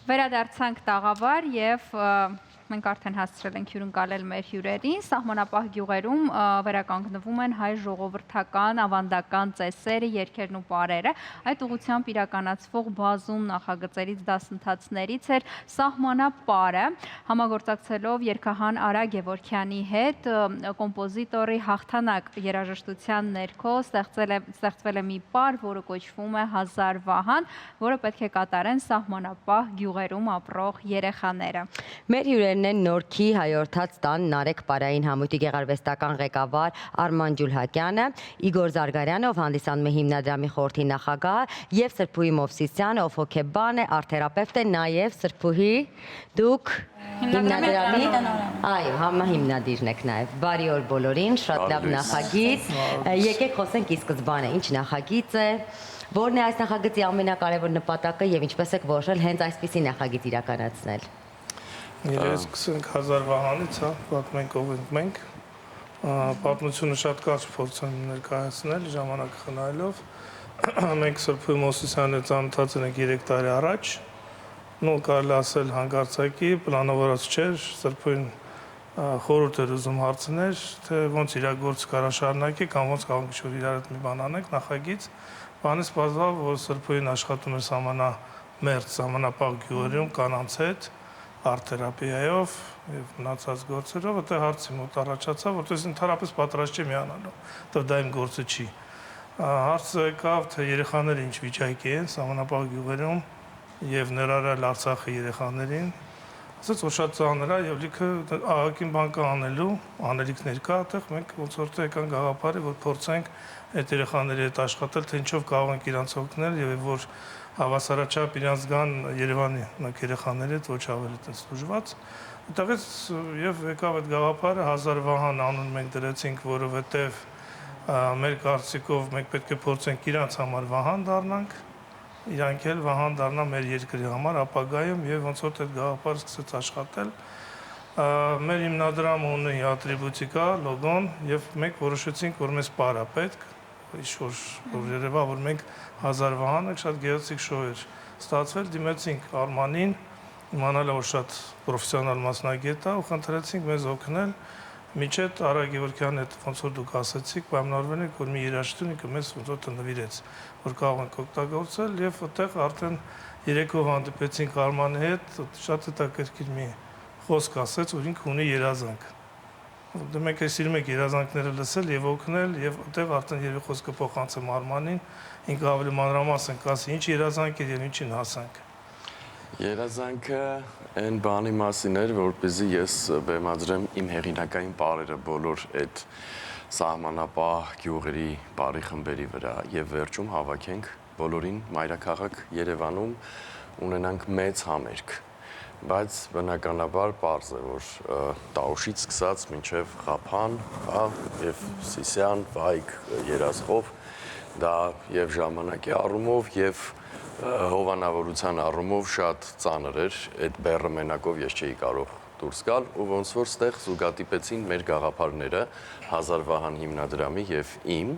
Վերադարձանք տաղավար և մենք արդեն հասցրել ենք հյուրընկալել մեր հյուրերին, սահմանապահ գյուղերում վերականգնվում են հայ ժողովրդական, ավանդական ծեսերը, երգերն ու պարերը, այդ ուղղությամբ իրականացվող բազում նախագծերից դասընթացներից էր սահմանապարը, համագործակցելով երգահան Արա Գևորգյանի հետ, կոմպոզիտորի հաղթանակ երաժշտության ներքո ստեղծվել է մի պար, որը կոչվում է Հազար Վահան, որը պետք է կատարեն սահմանապահ գյուղերում ապրող երեխաները։ Մեր հյուրերն են Նորքի հայորդաց տան Նարեկ պարային համույթի գեղարվեստական ղեկավար Արման Ջուլհակյանը, Իգոր Զարգարյանը, ով հանդիսանում է հիմնադրամի խորհրդի նախագահ, եւ Սրփուհի Մովսիսյանը, ով հոգեբան է, արտ-թերապևտ է, նաեւ Սրփուհի, դուք հիմնադրամի այո, համահիմնադիրն եք նաեւ։ Բարի օր բոլորին, շատ լավ նախագիծ։ Եկեք խոսենք ի սկզբանե, ինչ նախագիծ է, որն է այս նախագծի ամենակարևոր նպատակը եւ ինչպես եք որոշել հենց այսպիսի նախագիծ իրականացնել։ Երես սկսենք Հազար Վահանից, պատմենք ով ենք մենք, պատմությունը շատ կարճ փորձեմ ներկայացնել ժամանակ խնայելով, մենք Սրփուհի Մովսիսյանի հետ ծանոթացել ենք 3 տարի առաջ, կարելի ասել հանկարծակի, պլանավորած չէր, Սրփուհին խորհուրդ էր ուզում հարցներ, թե ոնց իր գործը կարա շարունակի կամ ոնց կարող ենք իրար հետ մի բան անենք, նախագիծ, բանից պարզվավ, որ Սրփուհին աշխատում էր սահմանամերձ, սահմանապահ գյուղերում կանանց հետ, արտ-թերապիայով եւ մնացած գործերով, այդտեղ հարցի մոտ առաջացավ, որտեղ ընդհանրապես պատրաստ չի միանալու, որտեղ դա իմ գործը չի։ Հարցը եկավ, թե երեխաները ինչ վիճակի են սահմանապահ գյուղերում եւ ներառյալ Արցախի երեխաներին, ասաց, որ շատ ծանր է եւ լիքը ահագին բան կա անելու, անելիքներ կա, այդտեղ մենք ոնց որ եկան գաղափարի, որ փորձենք այդ երեխաների հետ աշխատել, թե ինչով կարող ենք իրանց օգնել եւ որ հավասարաչափ իրանց գան Երևանի երեխաների հետ ոչ ավելի տես դժվար։ Այդտեղից եւ եկավ այդ գաղափարը Հազար Վահան անուն մենք դրեցինք, որովհետեւ մեր կարծիքով մենք պետք է փորձենք իրանց համար Վահան դառնանք, իրանք էլ Վահան դառնան մեր երկրի համար ապագայում եւ ոնց որ այդ գաղափարը սկսեց աշխատել։ Մեր հիմնադրամը ունի ատրիբուտիկա, լոգոն եւ մենք որոշեցինք, որ մեզ պար է պետք, ինչ-որ երևա, որ մենք Հազար Վահանը շատ գեղեցիկ շոու էր ստացվել, դիմեցինք Արմանին, իմանալով որ շատ պրոֆեսիոնալ մասնագետ է ու խնդրեցինք մեզ օգնել, միջետ Արա Գևորգյանի հետ ոնց որ դուք ասացիք, պայմանավորվել ենք, որ մի երաժշտություն մեզ ոնց որ նվիրեց, որ կարող ենք օգտագործել եւ այդտեղ արդեն երեկով հանդիպեցինք Արմանի հետ, շատ հետաքրքիր մի խոսք ասեց, որ ինքը ունի երազանք։ Դե մենք սիրում ենք երազանքները լսել եւ օգնել եւ այդտեղ արդեն երևի խոսքը փոխանցեմ Արմանին, ինքը ավելի մանրամասն կասի ինչ երազանք է եւ ինչին հասանք։ Երազանքը այն բանի մասին էր, որպեսզի ես բեմադրեմ իմ հեղինակային պարերը բոլոր այդ սահմանապահ գյուղերի բարի խմբերի վրա եւ վերջում հավաքենք բոլորին մայրաքաղաք Երևանում ունենանք մեծ համերգ։ Բայց բնականաբար պարզ է, որ Տաուշից սկսած մինչև Ղափան, եւ Սիսիան, Վայք, Երասխով, դա եւ ժամանակի առումով եւ հովանավորության առումով շատ ծանր էր, այդ բեռը մենակով ես չէի կարող դուրս գալ ու ոնց որ ստեղ զուգադիպեցին մեր գաղափարները Հազար Վահան հիմնադրամի եւ իմ,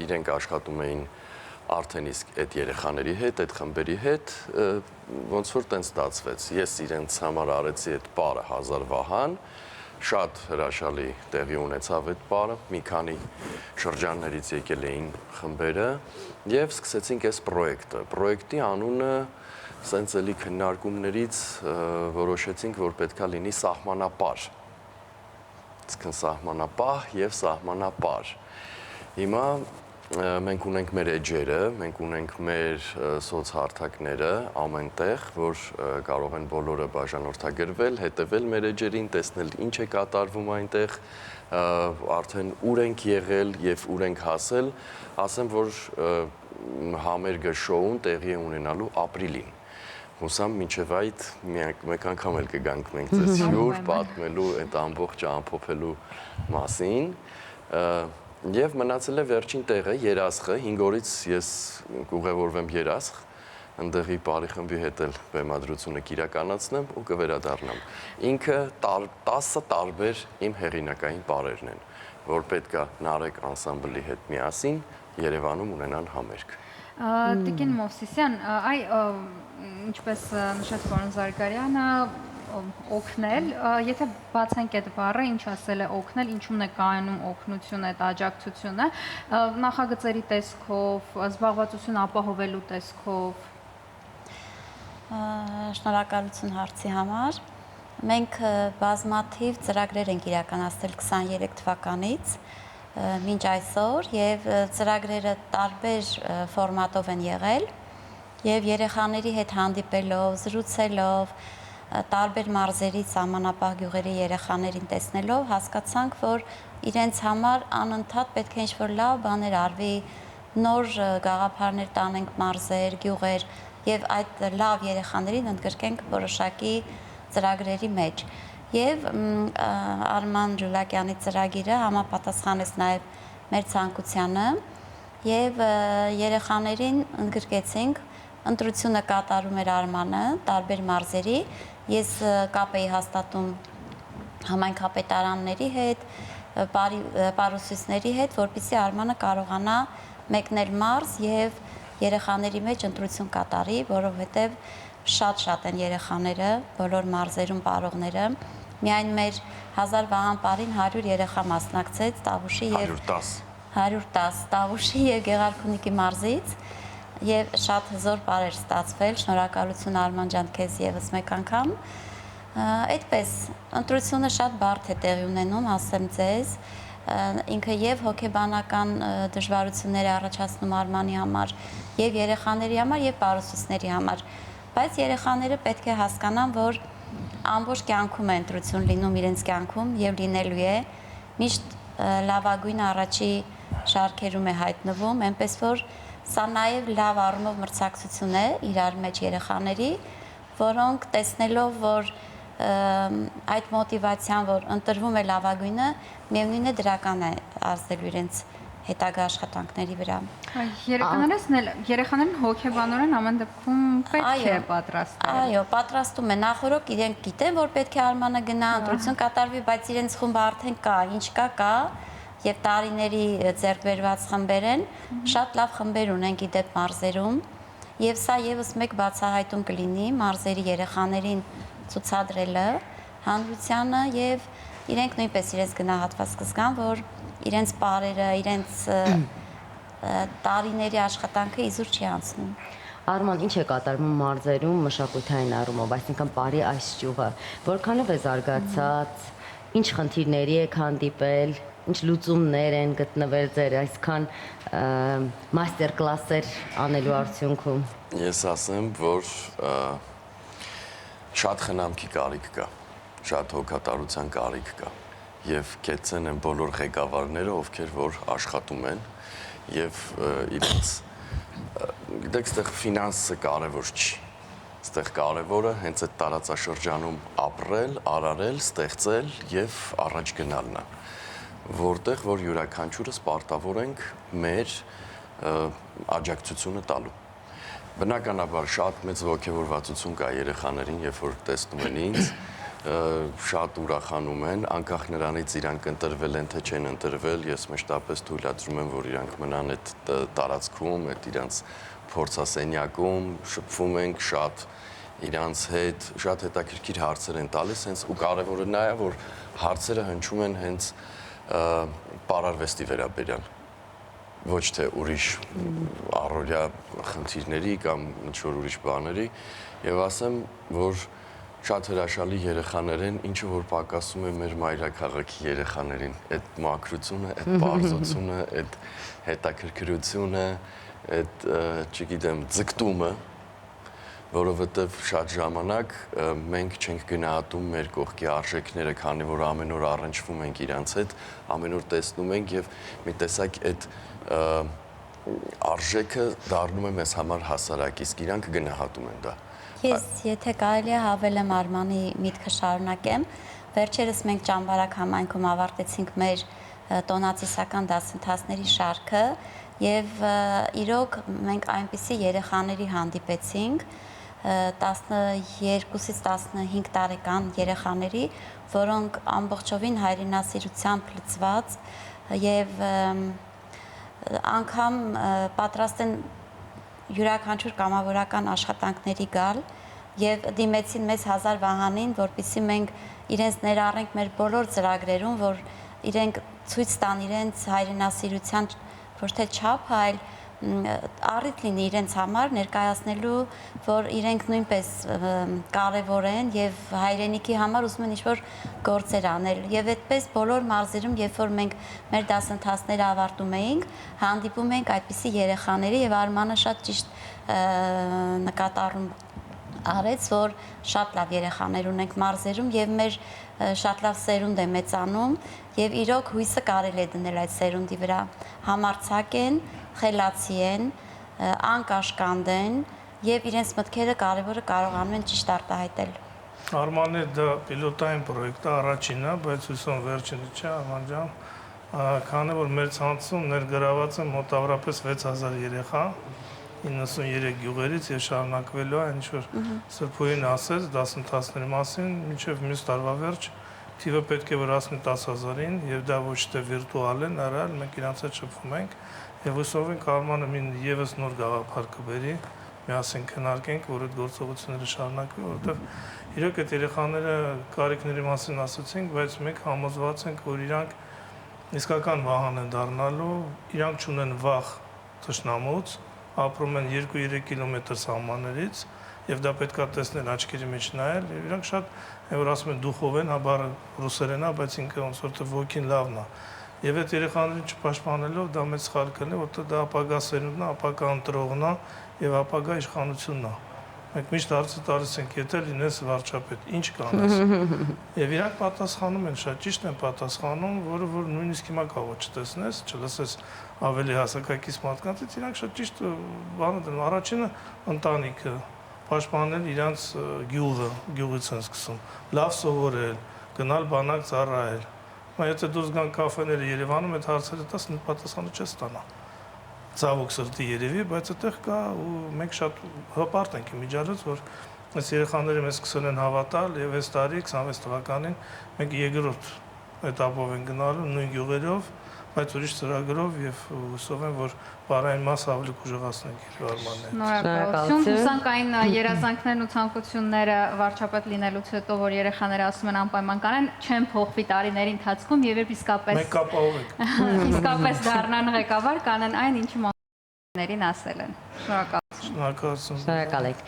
իրենք աշխատում էին արդեն իսկ այդ երեխաների հետ, այդ խմբերի հետ, ոնց որ տենց ստացվեց։ Ես իրենց համար արեցի այդ պարը Հազար Վահան, շատ հրաշալի տեղի ունեցավ այդ պարը, մի քանի շրջաններից եկել էին խմբերը եւ սկսեցինք այս պրոյեկտը։ Պրոյեկտի անունը սենց էլի քննարկումներից որոշեցինք, որ պետքա լինի սահմանապար։ Իսկ սահմանապահ եւ սահմանապար։ Հիմա մենք ունենք մեր էջերը, մենք ունենք մեր սոցհարթակները ամենտեղ, որ կարող են բոլորը բաժանորդագրվել, հետևել մեր էջերին, տեսնել ինչ է կատարվում այնտեղ, արդեն ուր ենք եղել եւ ուր ենք հասել, ասեմ, որ համերգը շոուն տեղի է ունենալու ապրիլին։ Հուսամ մինչև այդ մեկ անգամ էլ կգանք մենք ձեզ հյուր, պատմելու այդ ամբողջ ամփոփելու մասին։ Եվ մնացել է վերջին տեղը Երասխը, 5 օրից ես կուղևորվեմ Երասխ, ընդեղի բարի խմբի հետ էլ բեմադրությունը կիրականացնեմ ու կվերադառնամ։ Ինքը 10 տարբեր իմ հեղինակային պարերն են, որ պետք է Նարեկ անսամբլի հետ միասին Երևանում ունենան համերգ։ Տիկին Մովսիսյան, ինչպես նշեց պարոն Զարգարյանը, օգնել, եթե բացենք այդ բառը, ինչ ասել է օգնել, ինչումն է կայանում օգնությունը, այդ աջակցությունը, նախագծերի տեսքով, զբաղվածություն ապահովելու տեսքով։ Շնորհակալություն հարցի համար։ Մենք բազմաթիվ ծրագրեր ենք իրականացրել 23 թվականից մինչ այսօր եւ ծրագրերը տարբեր ֆորմատով են եղել եւ երեխաների հետ հանդիպելով, զրուցելով, տարբեր մարզերի սահմանապահ գյուղերի երեխաներին տեսնելով հասկացանք, որ իրենց համար անընդհատ պետք է ինչ-որ լավ բաներ արվի, նոր գաղափարներ տանենք մարզեր, գյուղեր եւ այդ լավ երեխաներին ընդգրկենք որոշակի ծրագրերի մեջ։ Եվ Արման Ջուլակյանի ծրագիրը համապատասխանեց նաև մեր ցանկությանը եւ երեխաներին ընդգրկեցինք, ընտրությունը կատարում էր Արմանը տարբեր մարզերի, ես կապ էի հաստատում համայնքապետարանների հետ, պարուսույցների հետ, որպեսզի Արմանը կարողանա մեկնել մարզ եւ երեխաների մեջ ընտրություն կատարի, որովհետեւ շատ են երեխաները, բոլոր մարզերում ապարողները։ Միայն մեր 1000 վահան 100 երեխա մասնակցեց Տավուշի եւ 110 Տավուշի եւ Գեղարքունիքի մարզից եւ շատ հզոր պարեր ստացվել։ Շնորհակալություն Արման ջան քեզ եւս մեկ անգամ։ Այդպես ընտրությունը շատ բարդ է տեղի ունենում, ասեմ ձեզ, ինքը եւ հոգեբանական դժվարություններ է առաջացնում Արմանի համար, եւ երեխաների համար, եւ պարուսուցների համար, բայց երեխաները պետք է հասկանան, որ ամբողջ կյանքում է ընտրություն լինում իրենց կյանքում եւ լինելու է, միշտ լավագույն առաջի շարքերում է հայտնվում, այնպես որ սա նաեւ լավ առումով մրցակցություն է իրար մեջ երեխաների, որոնք տեսնելով, որ այդ մոտիվացիան, որ ընտրվում է լավագույնը, միևնույն է դրական է ազդելու իրենց հետագա աշխատանքների վրա։ Երեխաներին հոգեբանորեն ամեն դեպքում պետք է պատրաստել։ Այո, պատրաստում է։ Նախորոք իրենք գիտեն, որ պետք է Արմանը գնա, ընտրություն կատարվի, բայց իրենց խումբը արդեն կա, ինչ կա, եւ տարիների ձեռք բերված խմբեր են, շատ լավ խմբեր ունենք իդեպ մարզերում, եւ սա եւս մեկ բացահայտում կլինի մարզերի երեխաներին ցուցադրելը հանրությանը եւ իրենք նույնպես իրենց գնահատված կզգան, որ իրենց պարերը, իրենց տարիների աշխատանքը իզուր չի անցնում։ Արման, ինչ է կատարվում մարզերում մշակութային առումով, այսինքն բարի այս ճյուղը, որքանով է զարգացած, ինչ խնդիրների եք հանդիպել, ինչ լուծումներ են գտնվել ձեր այսքան մաստեր կլասեր անելու արդյունքում։ Ես ասեմ, որ շատ խնամքի կարիք կա, շատ հոգատարության կարիք կա եւ կեցեն են բոլոր ղեկավարները, ովքեր որ աշխատում են եւ իրենց գիտեք, այդտեղ ֆինանսը կարևոր չի։ Այդտեղ կարևորը հենց այդ տարածաշրջանում ապրել, արարել, ստեղծել եւ առաջ գնալն է, որտեղ որ յուրաքանչյուրս պարտավոր ենք մեր աջակցությունը տալու։ Բնականաբար շատ մեծ ոգևորվածություն կա երեխաներին, երբ որ տեսնում են ինձ, շատ ուրախանում են, անկախ նրանից իրանք ընտրվել են, թե չեն ընտրվել, ես մշտապես թույլատրում եմ, որ իրանք մնան այդ տարածքում, այդ իրանց փորձասենյակում, շփվում ենք շատ իրանց հետ, շատ հետաքրքիր հարցեր են տալիս, հենց ու կարևորը նա է, որ հարցերը հնչում են հենց պարարվեստի վերաբերյալ, ոչ թե ուրիշ առօրյա խնդիրների կամ ինչ-որ ուրիշ բաների, եւ ասեմ, որ շատ հրաշալի երեխաներ են, ինչը որ պակասում է մեր մայրաքաղաքի երեխաներին, այդ մաքրությունը, այդ բարձությունը, այդ հետաքրքրությունը, այդ, չգիտեմ, ձգտումը, որովհետև շատ ժամանակ մենք չենք գնահատում մեր կողքի արժեքները, քանի որ ամեն օր առնչվում ենք իրանց հետ, ամեն օր տեսնում ենք եւ մի տեսակ այդ արժեքը դառնում է մեզ համար հասարակ, իսկ իրանք գնահատում են դա։ Ես եթե կարելի է հավելեմ Արմանի միտքը շարունակեմ, վերջերս մենք Ճամբարակ համայնքում ավարտեցինք մեր տոնացիսական դասընթացների շարքը եւ իրոք մենք այնպիսի երեխաների հանդիպեցինք 12-ից 15 տարեկան երեխաների, որոնք ամբողջովին հայրենասիրությամբ լցված եւ անգամ պատրաստ են յուրաքանչյուր կամավորական աշխատանքների գալ եւ դիմեցին մեզ 1000 վահանին, որպեսզի մենք իրենց ներառենք մեր բոլոր ծրագրերում, որ իրենք ցույց տան իրենց հայրենասիրության ոչ թե չափը, այլ առիթ լինի իրենց համար ներկայացնելու, որ իրենք նույնպես կարևոր են եւ հայրենիքի համար ուզում են ինչ-որ գործեր անել։ Եվ այդպես բոլոր մարզերում, երբ որ մենք մեր դասընթացները ավարտում էինք, հանդիպում ենք այդպիսի երեխաների եւ Արմանը շատ ճիշտ նկատառում արեց, որ շատ լավ երեխաներ ունենք մարզերում եւ մեր շատ լավ սերունդ է մեծանում եւ իրոք հույսը կարելի է դնել այդ սերունդի վրա։ Համարձակ են, խելացի են, անկաշկանդ են եւ իրենց մտքերը կարևորը կարողանում են ճիշտ արտահայտել։ Արմանը դա պիլոտային պրոյեկտ է, առաջինը, բայց հույսով վերջինը չէ, Արման ջան, քանի որ մեր ցանցում ներգրաված է մոտավորապես 6000 երեխա 93 գյուղերից եւ շարունակվելու է ինչ որ Սրբուհին ասեց դասընթացների մասին, մինչեւ մյուս տարվա վերջ թիվը պետք է որ հասնի 10000-ին եւ դա ոչ թե վիրտուալ է, նարալ մենք իրանց հետ շփվում ենք եւ հուսով ենք Արմանը մին եւս նոր գաղափար կբերի, միասին քննարկենք, որ այդ գործողությունները շարունակվի, որովհետեւ իրոք այդ երեխաները կարիքների մասին ասացինք, բայց մենք համոզված ենք, որ իրանք իսկական վահան են դառնալու, իրանք չունեն վախ թշնամուց, ապրում են 2-3 կիլոմետր սահմաններից եւ դա պետքա տեսնել աչքերի մեջ նայել եւ իրանք շատ որ ասում են դուխով են, հա բառը ռուսերեն է, բայց ինքը ոնց որ թե ոգին լավն է։ Եվ այդ երեխաներին չպաշտպանելով դա մեծ սխալ կլինի, որտեղ դա ապագա սերունդն է, ապագա ընտրողն է եւ ապագա իշխանությունն է։ Մենք միշտ հարցը տալիս ենք, եթե լինես վարչապետ, ինչ կանես։ Եվ իրանք պատասխանում են, շատ ճիշտ են պատասխանում, որը որ նույնիսկ հիմա կարող չտեսնես, չլսես ավելի հասակակից մարդկանցից, իրանք շատ ճիշտ բանը դնում։ Առաջինը ընտանիքը, պաշտպանել իրանց գյուղը, գյուղից են սկսում, լավ սովորել, գնալ բանակ ծառայել։ Բայց եթե դուրս գան կաֆեները Երևանում, այդ հարցերը տաս պատասխանը չես ստանա։ Ցավոք սրտի երևի, բայց այդտեղ կա ու մենք շատ հպարտ ենք իմիջիալից, որ այս երեխաները մեզ սկսել են հավատալ եւ այս տարի 26 թվականին մենք երկրորդ էտապով են գնալու նույն գյուղերով, բայց ուրիշ ծրագրով եւ հուսով եմ, որ բարային մասը ավելի կուժեղացնենք Արմանին։ Շնորհակալություն։ Հուսանք այն երազանքներն ու ցանկությունները վարչապետ լինելուց հետո, որ երեխաները ասում են անպայման կանեն, չեն փոխվի տարիների ընթացքում եւ երբ իսկապես Մենք կապահովենք։ Իսկապես դառնան ղեկավար, կանեն այն, ինչի ներին ասել են։ Շնորհակալություն։ Շնորհակալություն։ Շնորհակալ եք։